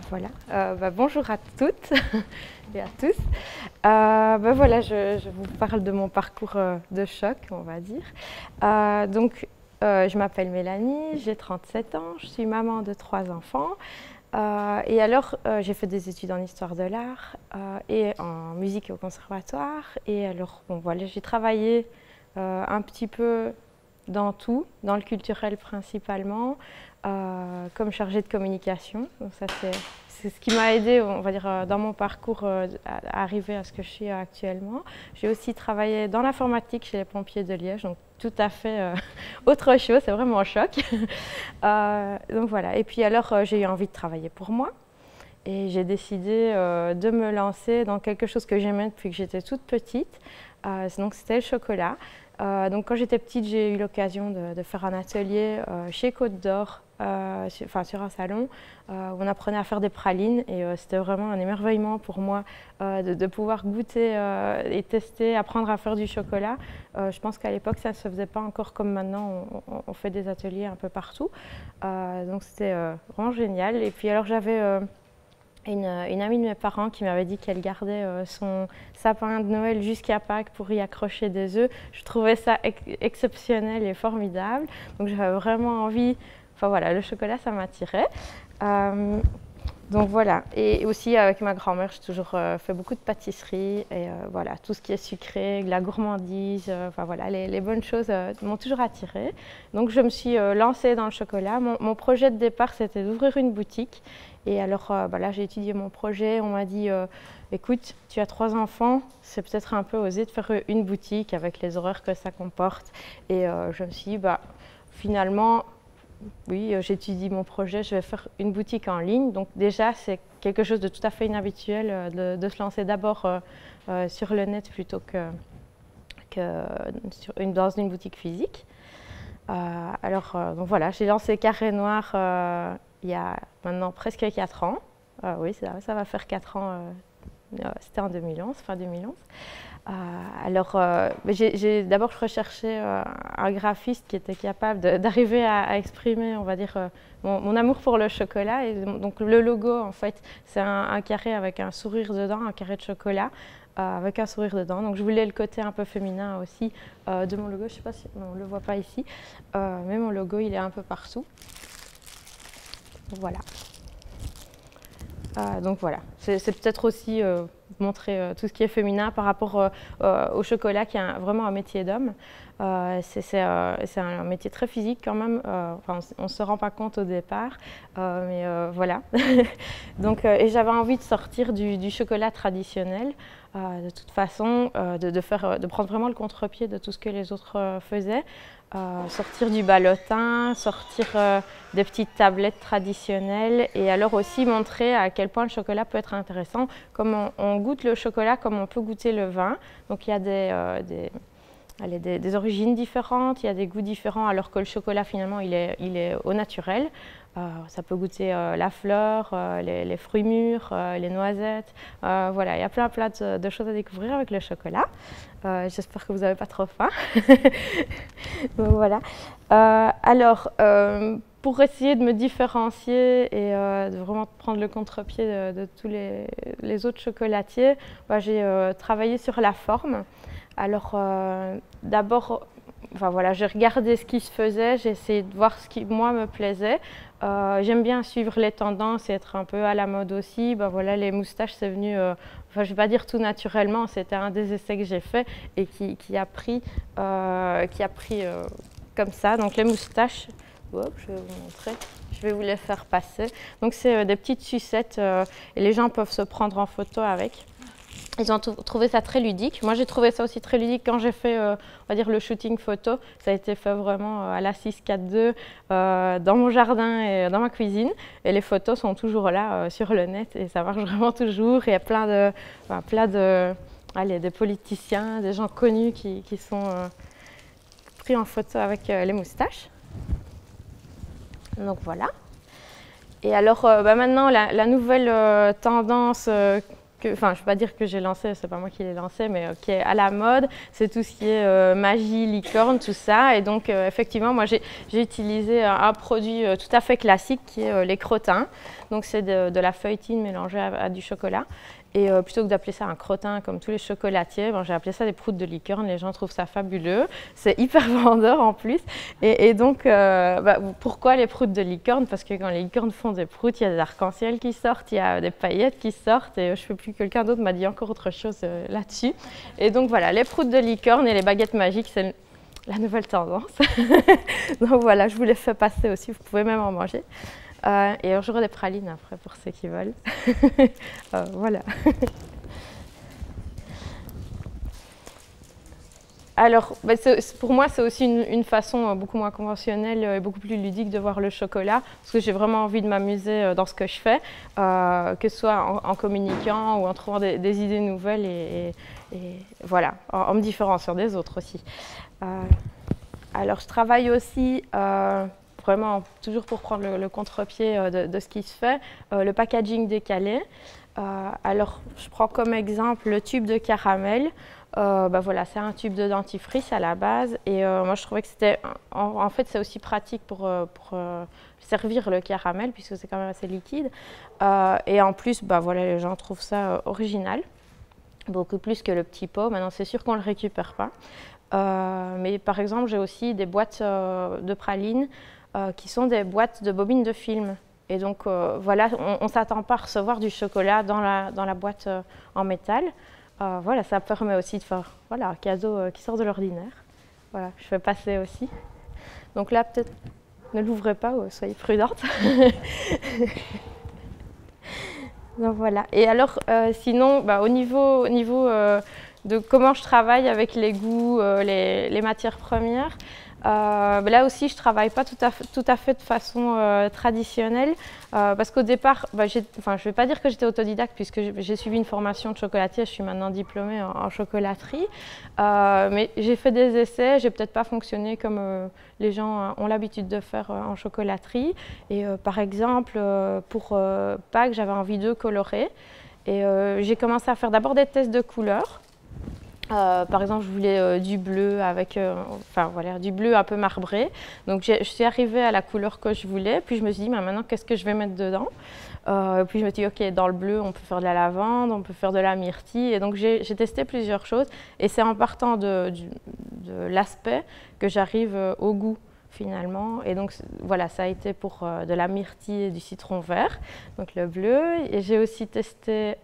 Voilà. Bonjour à toutes et à tous. Voilà, je vous parle de mon parcours de choc, on va dire. Je m'appelle Mélanie, j'ai 37 ans, je suis maman de 3 enfants. Et alors, j'ai fait des études en histoire de l'art et en musique au conservatoire. Et alors, bon, voilà, j'ai travaillé un petit peu dans tout, dans le culturel principalement, comme chargée de communication. Donc ça, c'est ce qui m'a aidée, on va dire, dans mon parcours à arriver à ce que je suis actuellement. J'ai aussi travaillé dans l'informatique chez les pompiers de Liège, donc tout à fait autre chose, c'est vraiment un choc. Donc voilà. Et puis alors, j'ai eu envie de travailler pour moi. Et j'ai décidé de me lancer dans quelque chose que j'aimais depuis que j'étais toute petite. Donc c'était le chocolat. Donc quand j'étais petite, j'ai eu l'occasion de faire un atelier chez Côte d'Or, sur un salon, où on apprenait à faire des pralines. Et c'était vraiment un émerveillement pour moi de pouvoir goûter et tester, apprendre à faire du chocolat. Je pense qu'à l'époque, ça ne se faisait pas encore comme maintenant, on fait des ateliers un peu partout. Donc c'était vraiment génial. Et puis alors j'avais une amie de mes parents qui m'avait dit qu'elle gardait son sapin de Noël jusqu'à Pâques pour y accrocher des œufs. Je trouvais ça exceptionnel et formidable. Donc j'avais vraiment envie, enfin voilà, le chocolat ça m'attirait. Donc voilà, et aussi avec ma grand-mère, j'ai toujours fait beaucoup de pâtisserie et voilà, tout ce qui est sucré, la gourmandise, enfin voilà, les bonnes choses m'ont toujours attirée. Donc je me suis lancée dans le chocolat. Mon projet de départ, c'était d'ouvrir une boutique. Et alors là, j'ai étudié mon projet, on m'a dit écoute, tu as 3 enfants, c'est peut-être un peu osé de faire une boutique avec les horaires que ça comporte. Et je me suis dit, finalement, oui, j'étudie mon projet, je vais faire une boutique en ligne. Donc déjà, c'est quelque chose de tout à fait inhabituel de se lancer d'abord sur le net plutôt que dans une boutique physique. Donc voilà, j'ai lancé Carré Noir il y a maintenant presque 4 ans. Oui, ça va faire 4 ans, c'était en 2011, fin 2011. J'ai d'abord recherché un graphiste qui était capable d'arriver à exprimer, on va dire, mon amour pour le chocolat. Et donc le logo, en fait, c'est un carré avec un sourire dedans, un carré de chocolat. Avec un sourire dedans. Donc je voulais le côté un peu féminin aussi de mon logo. Je ne sais pas si on ne le voit pas ici, mais mon logo il est un peu partout. Voilà. Donc voilà, c'est peut-être aussi montrer tout ce qui est féminin par rapport au chocolat qui est vraiment un métier d'homme. C'est un métier très physique quand même, on ne se rend pas compte au départ, mais voilà. Donc, et j'avais envie de sortir du chocolat traditionnel, de toute façon, de prendre vraiment le contre-pied de tout ce que les autres faisaient. Sortir du ballotin, sortir des petites tablettes traditionnelles et alors aussi montrer à quel point le chocolat peut être intéressant, comme on goûte le chocolat comme on peut goûter le vin. Donc il y a des origines différentes, il y a des goûts différents alors que le chocolat finalement il est au naturel. Ça peut goûter la fleur, les fruits mûrs, les noisettes. Voilà, il y a plein de choses à découvrir avec le chocolat. J'espère que vous n'avez pas trop faim. Donc, voilà. Pour essayer de me différencier et de vraiment prendre le contre-pied de tous les autres chocolatiers, j'ai travaillé sur la forme. Alors d'abord, j'ai regardé ce qui se faisait, j'ai essayé de voir ce qui moi me plaisait. J'aime bien suivre les tendances et être un peu à la mode aussi. Les moustaches, c'est venu, je ne vais pas dire tout naturellement, c'était un des essais que j'ai fait et qui a pris comme ça. Donc les moustaches, je vais vous montrer, je vais vous les faire passer. Donc c'est des petites sucettes et les gens peuvent se prendre en photo avec. Ils ont trouvé ça très ludique. Moi, j'ai trouvé ça aussi très ludique quand j'ai fait, on va dire, le shooting photo. Ça a été fait vraiment à la 642 dans mon jardin et dans ma cuisine. Et les photos sont toujours là sur le net et ça marche vraiment toujours. Et il y a plein de politiciens, des gens connus qui sont pris en photo avec les moustaches. Donc voilà. Et alors maintenant, la nouvelle tendance enfin, je ne vais pas dire que j'ai lancé, c'est pas moi qui l'ai lancé, mais qui est à la mode, c'est tout ce qui est magie, licorne, tout ça. Et donc, effectivement, moi, j'ai utilisé un produit tout à fait classique qui est les crottins. Donc, c'est de la feuilletine mélangée à du chocolat. Et plutôt que d'appeler ça un crottin comme tous les chocolatiers, bon, j'ai appelé ça des proutes de licorne. Les gens trouvent ça fabuleux. C'est hyper vendeur en plus. Et donc, pourquoi les proutes de licorne? Parce que quand les licornes font des proutes, il y a des arcs-en-ciel qui sortent, il y a des paillettes qui sortent. Et je ne sais plus, quelqu'un d'autre m'a dit encore autre chose là-dessus. Et donc voilà, les proutes de licorne et les baguettes magiques, c'est la nouvelle tendance. Donc voilà, je vous les fais passer aussi. Vous pouvez même en manger. Et j'aurai des pralines après pour ceux qui veulent. Voilà. Alors, pour moi, c'est aussi une façon beaucoup moins conventionnelle et beaucoup plus ludique de voir le chocolat, parce que j'ai vraiment envie de m'amuser dans ce que je fais, que ce soit en communiquant ou en trouvant des idées nouvelles et voilà, en me différenciant des autres aussi. Alors, je travaille aussi vraiment, toujours pour prendre le contre-pied de ce qui se fait, le packaging décalé. Alors, je prends comme exemple le tube de caramel. Voilà, c'est un tube de dentifrice à la base. Et moi, je trouvais que c'était... En fait, c'est aussi pratique pour servir le caramel, puisque c'est quand même assez liquide. Et en plus, voilà, les gens trouvent ça original, beaucoup plus que le petit pot. Maintenant, c'est sûr qu'on ne le récupère pas. Mais par exemple, j'ai aussi des boîtes de pralines qui sont des boîtes de bobines de film. Et donc, voilà, on ne s'attend pas à recevoir du chocolat dans la boîte en métal. Voilà, ça permet aussi de faire un cadeau qui sort de l'ordinaire. Voilà, je fais passer aussi. Donc là, peut-être, ne l'ouvrez pas, soyez prudente. Donc voilà. Et alors, sinon, au niveau de comment je travaille avec les goûts, les matières premières, là aussi, je ne travaille pas tout à fait de façon traditionnelle parce qu'au départ, je ne vais pas dire que j'étais autodidacte puisque j'ai suivi une formation de chocolatier, je suis maintenant diplômée en chocolaterie, mais j'ai fait des essais, j'ai peut-être pas fonctionné comme les gens ont l'habitude de faire en chocolaterie. Et par exemple, pour Pâques, j'avais envie de colorer et j'ai commencé à faire d'abord des tests de couleurs. Par exemple, je voulais du bleu avec, du bleu un peu marbré. Donc, je suis arrivée à la couleur que je voulais. Puis, je me suis dit, maintenant, qu'est-ce que je vais mettre dedans? Puis, je me suis dit, OK, dans le bleu, on peut faire de la lavande, on peut faire de la myrtille. Et donc, j'ai testé plusieurs choses. Et c'est en partant de l'aspect que j'arrive au goût, finalement. Et donc, voilà, ça a été pour de la myrtille et du citron vert, donc le bleu. Et j'ai aussi testé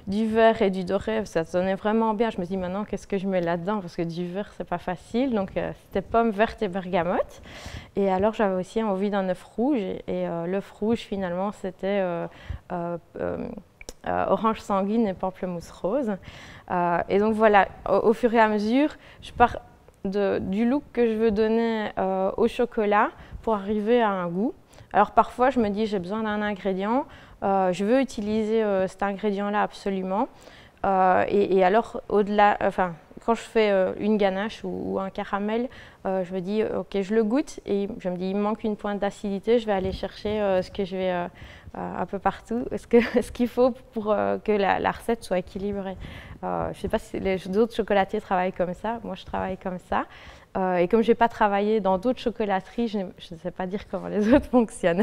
du vert et du doré, ça sonnait vraiment bien. Je me dis maintenant, qu'est-ce que je mets là-dedans? Parce que du vert, c'est pas facile. Donc, c'était pommes vertes et bergamote. Et alors, j'avais aussi envie d'un œuf rouge. Et l'œuf rouge, finalement, c'était orange sanguine et pamplemousse rose. Et donc, voilà, au fur et à mesure, je pars du look que je veux donner au chocolat pour arriver à un goût. Alors parfois je me dis j'ai besoin d'un ingrédient, je veux utiliser cet ingrédient-là absolument. Et alors au-delà, quand je fais une ganache ou un caramel, je me dis ok, je le goûte et je me dis il me manque une pointe d'acidité, je vais aller chercher ce que je vais un peu partout, ce qu'il faut pour que la recette soit équilibrée. Je ne sais pas si les autres chocolatiers travaillent comme ça, moi je travaille comme ça. Et comme je n'ai pas travaillé dans d'autres chocolateries, je ne sais pas dire comment les autres fonctionnent.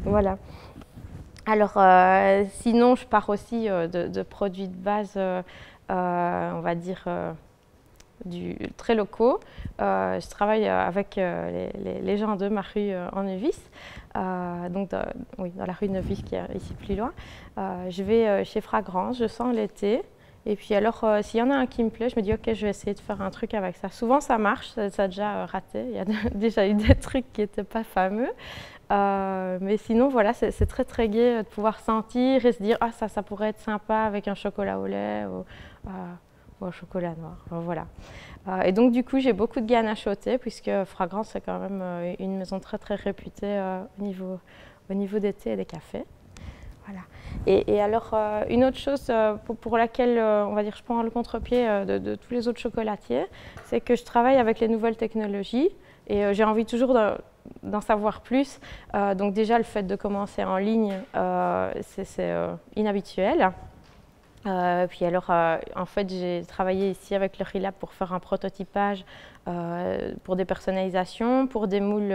Voilà. Alors, sinon, je pars aussi de produits de base, on va dire, très locaux. Je travaille avec les gens de ma rue en Nevis, donc dans la rue Nevis qui est ici plus loin. Je vais chez Fragrance, je sens l'été. Et puis alors, s'il y en a un qui me plaît, je me dis ok, je vais essayer de faire un truc avec ça. Souvent ça marche, ça a déjà raté, il y a déjà eu des trucs qui n'étaient pas fameux. Mais sinon voilà, c'est très très gai de pouvoir sentir et se dire ah ça pourrait être sympa avec un chocolat au lait ou un chocolat noir. Voilà. Et donc du coup j'ai beaucoup de ganaches au thé puisque Fragrance c'est quand même une maison très très réputée au niveau des thés et des cafés. Voilà. Et alors, une autre chose pour laquelle, on va dire, je prends le contre-pied de tous les autres chocolatiers, c'est que je travaille avec les nouvelles technologies et j'ai envie toujours d'en savoir plus. Donc déjà, le fait de commencer en ligne, c'est inhabituel. Puis alors, en fait, j'ai travaillé ici avec le Rilab pour faire un prototypage pour des personnalisations, pour des moules,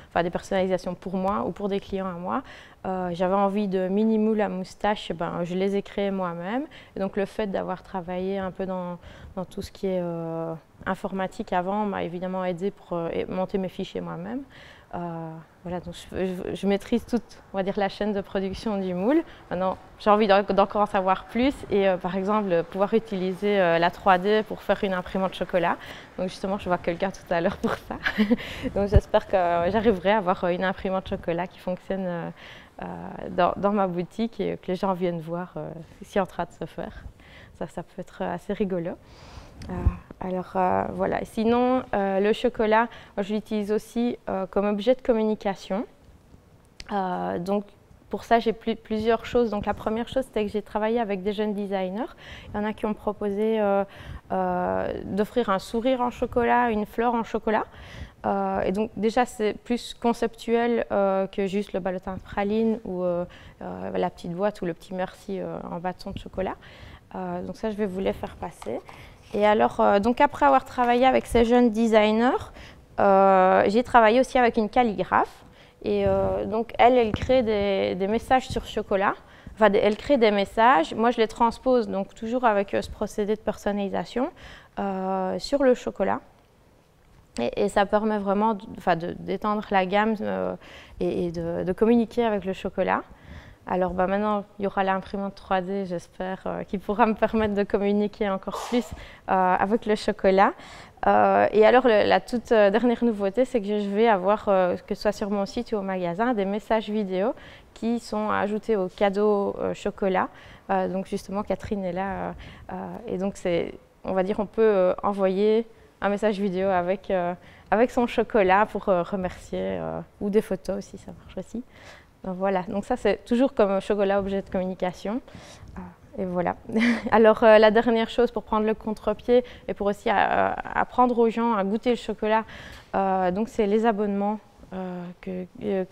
enfin des personnalisations pour moi ou pour des clients à moi. J'avais envie de mini moules à moustache, ben, je les ai créés moi-même. Et donc le fait d'avoir travaillé un peu dans tout ce qui est informatique avant m'a évidemment aidé pour monter mes fichiers moi-même. Voilà, donc je maîtrise toute, on va dire, la chaîne de production du moule. Maintenant, j'ai envie d'encore en savoir plus et par exemple pouvoir utiliser la 3D pour faire une imprimante chocolat. Donc justement, je vois quelqu'un tout à l'heure pour ça. Donc j'espère que j'arriverai à avoir une imprimante chocolat qui fonctionne dans ma boutique et que les gens viennent voir ici en train de se faire. Ça peut être assez rigolo. Voilà. Sinon, le chocolat, moi, je l'utilise aussi comme objet de communication. Donc, pour ça, j'ai plusieurs choses. Donc, la première chose, c'était que j'ai travaillé avec des jeunes designers. Il y en a qui ont proposé d'offrir un sourire en chocolat, une fleur en chocolat. Et donc, déjà, c'est plus conceptuel que juste le ballotin de praline ou la petite boîte ou le petit merci en bâton de chocolat. Donc, ça, je vais vous les faire passer. Et alors, donc après avoir travaillé avec ces jeunes designers, j'ai travaillé aussi avec une calligraphe. Et donc, elle crée des messages sur chocolat. Enfin, elle crée des messages. Moi, je les transpose, donc toujours avec ce procédé de personnalisation, sur le chocolat. Et ça permet vraiment d'étendre la gamme et de communiquer avec le chocolat. Alors maintenant, il y aura l'imprimante 3D, j'espère, qui pourra me permettre de communiquer encore plus avec le chocolat. Et alors, la toute dernière nouveauté, c'est que je vais avoir, que ce soit sur mon site ou au magasin, des messages vidéo qui sont ajoutés au cadeau chocolat. Donc justement, Catherine est là. Et donc, on va dire, on peut envoyer un message vidéo avec son chocolat pour remercier, ou des photos aussi, ça marche aussi. Voilà, donc ça c'est toujours comme chocolat objet de communication. Et voilà. Alors la dernière chose pour prendre le contre-pied et pour aussi apprendre aux gens à goûter le chocolat, donc c'est les abonnements que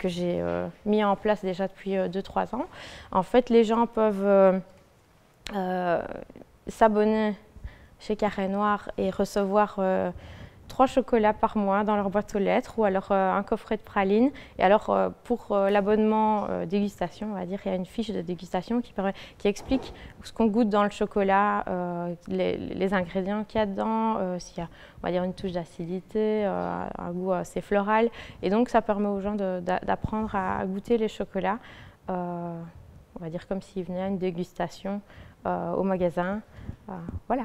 j'ai mis en place déjà depuis 2-3 ans. En fait, les gens peuvent s'abonner chez Carré Noir et recevoir 3 chocolats par mois dans leur boîte aux lettres ou alors un coffret de pralines. Et alors pour l'abonnement dégustation, on va dire, il y a une fiche de dégustation qui explique ce qu'on goûte dans le chocolat, les ingrédients qu'il y a dedans, s'il y a, on va dire, une touche d'acidité, un goût assez floral. Et donc ça permet aux gens d'apprendre à goûter les chocolats, on va dire comme s'ils venaient à une dégustation au magasin. Voilà.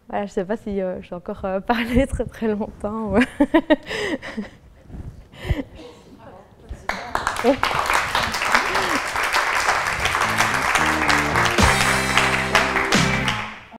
Voilà, je ne sais pas si je vais encore parler très longtemps.